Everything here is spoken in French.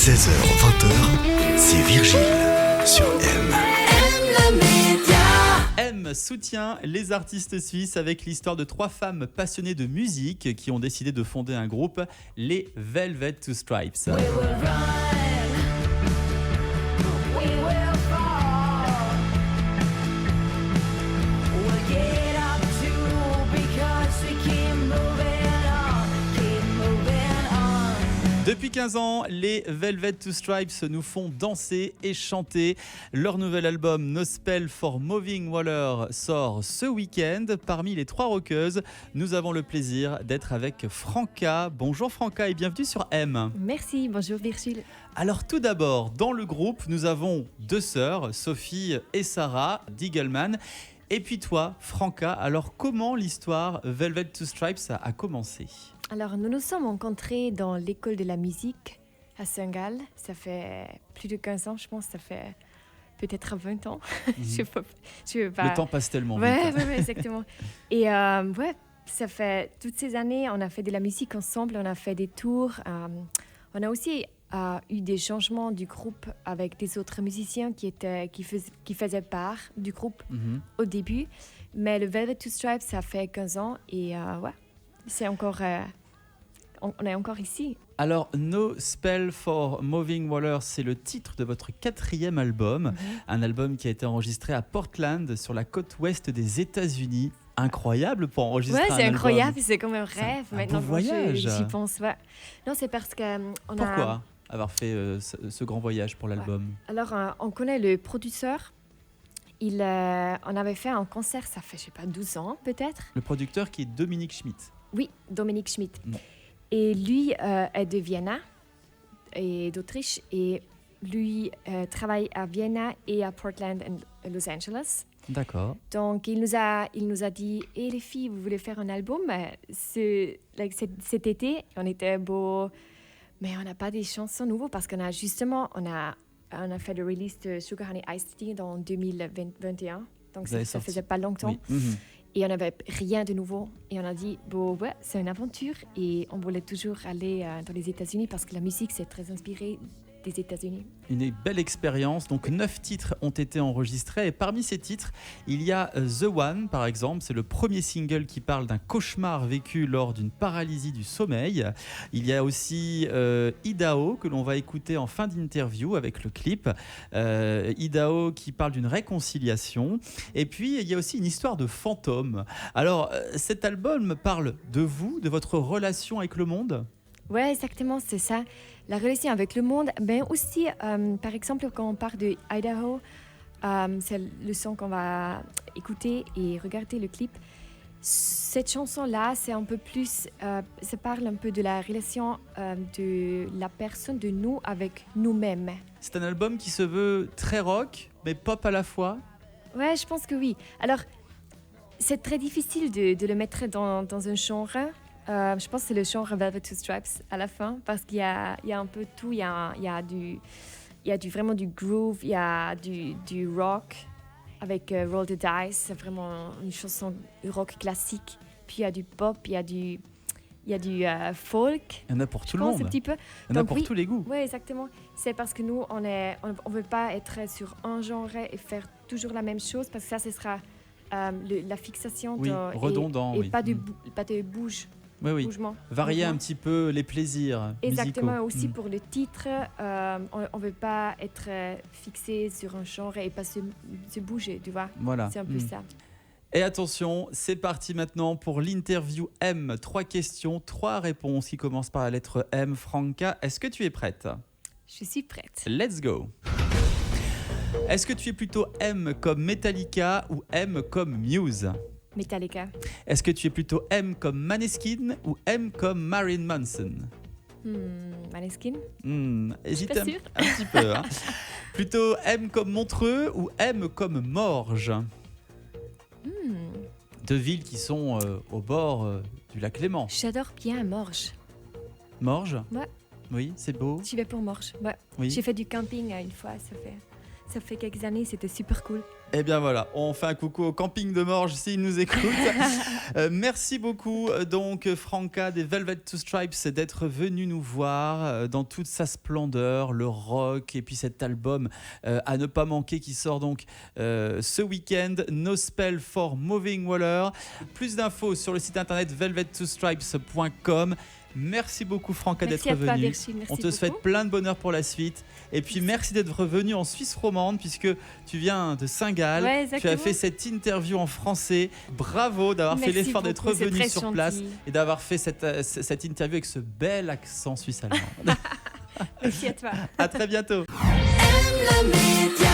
16h20, c'est Virgile sur M. M soutient les artistes suisses avec l'histoire de 3 femmes passionnées de musique qui ont décidé de fonder un groupe, les Velvet Two Stripes. Depuis 15 ans, les Velvet Two Stripes nous font danser et chanter. Leur nouvel album No Spell for Moving Water sort ce week-end. Parmi les 3 rockeuses, nous avons le plaisir d'être avec Franca. Bonjour Franca et bienvenue sur M. Merci, bonjour Virgile. Alors tout d'abord, dans le groupe, nous avons 2 sœurs, Sophie et Sarah Diegelman. Et puis toi, Franca, alors comment l'histoire Velvet Two Stripes a commencé ? Alors, nous nous sommes rencontrés dans l'école de la musique à Saint-Gall. Ça fait plus de 15 ans, je pense. Ça fait peut-être 20 ans. Je veux pas... Le temps passe tellement vite. Ouais, exactement. Et ça fait toutes ces années, on a fait de la musique ensemble, on a fait des tours. On a aussi eu des changements du groupe avec des autres musiciens qui faisaient part du groupe au début. Mais le Velvet Two Stripes, ça fait 15 ans et c'est encore... on est encore ici. Alors, No Spell for Moving Water, c'est le titre de votre 4e album. Un album qui a été enregistré à Portland, sur la côte ouest des États-Unis. Incroyable pour enregistrer un album. Ouais, c'est incroyable, c'est comme un rêve. Un maintenant beau voyage. J'y pense, ouais. Non, c'est parce que... Pourquoi avoir fait ce grand voyage pour l'album ? Alors, on connaît le producteur. On avait fait un concert, ça fait, 12 ans peut-être. Le producteur qui est Dominique Schmidt. Oui, Dominique Schmidt. Et lui est de Vienna et d'Autriche. Et lui travaille à Vienna et à Portland et Los Angeles. D'accord. Donc, il nous a dit « Hey les filles, vous voulez faire un album ?» Cet été, on était beau, mais on n'a pas des chansons nouvelles parce qu'on a justement... On a fait le release de Sugar Honey Iced Tea en 2021. Donc, ça faisait pas longtemps. Oui. Et on n'avait rien de nouveau. Et on a dit, c'est une aventure. Et on voulait toujours aller dans les États-Unis parce que la musique, c'est très inspiré des États-Unis. Une belle expérience. Donc 9 titres ont été enregistrés. Et parmi ces titres, il y a The One, par exemple. C'est le premier single qui parle d'un cauchemar vécu lors d'une paralysie du sommeil. Il y a aussi Idaho, que l'on va écouter en fin d'interview avec le clip. Idaho qui parle d'une réconciliation. Et puis, il y a aussi une histoire de fantôme. Alors, cet album parle de vous, de votre relation avec le monde ? Ouais, exactement, c'est ça. La relation avec le monde, mais aussi, par exemple, quand on parle de Idaho, c'est le son qu'on va écouter et regarder le clip. Cette chanson-là, c'est un peu plus, ça parle un peu de la relation de la personne, de nous avec nous-mêmes. C'est un album qui se veut très rock, mais pop à la fois. Ouais, je pense que oui. Alors, c'est très difficile de le mettre dans un genre. Je pense que c'est le genre Velvet Two Stripes à la fin parce qu'il y a un peu tout. Il y a vraiment du groove, il y a du rock avec Roll the Dice, c'est vraiment une chanson rock classique. Puis il y a du pop, il y a du folk. Il y en a pour tout le monde. Un petit peu. Il y en a pour tous les goûts. Oui, exactement. C'est parce que nous, on veut pas être sur un genre et faire toujours la même chose parce que ça, ce sera la fixation redondant, et pas de bouge. Oui. Varier un petit peu les plaisirs exactement, musicaux. Aussi pour le titre, on ne veut pas être fixé sur un genre et pas se bouger, tu vois. Voilà. C'est un peu ça. Et attention, c'est parti maintenant pour l'interview M. 3 questions, 3 réponses qui commencent par la lettre M. Franca, est-ce que tu es prête ? Je suis prête. Let's go. Est-ce que tu es plutôt M comme Metallica ou M comme Muse ? Metallica. Est-ce que tu es plutôt M comme Maneskin ou M comme Marilyn Manson ? Maneskin. Hésite un petit peu. Plutôt M comme Montreux ou M comme Morges ? 2 villes qui sont au bord du lac Léman. J'adore bien Morges. Morges ? Ouais. Oui, c'est beau. J'y vais pour Morges. Ouais. Oui. J'ai fait du camping une fois. Ça fait quelques années, c'était super cool. Eh bien voilà, on fait un coucou au camping de Morges s'ils nous écoutent. Merci beaucoup donc Franca des Velvet to Stripes d'être venue nous voir dans toute sa splendeur, le rock et puis cet album à ne pas manquer qui sort donc ce week-end, No Spell for Moving Waller. Plus d'infos sur le site internet velvettostripes.com. Merci beaucoup Franca d'être venue. On te souhaite plein de bonheur pour la suite. Et puis merci d'être revenu en Suisse romande puisque tu viens de Saint-Gall. Ouais, tu as fait cette interview en français. Bravo d'avoir fait l'effort d'être revenu sur place et d'avoir fait cette interview avec ce bel accent suisse-allemand. Merci à toi. À très bientôt. M, le média.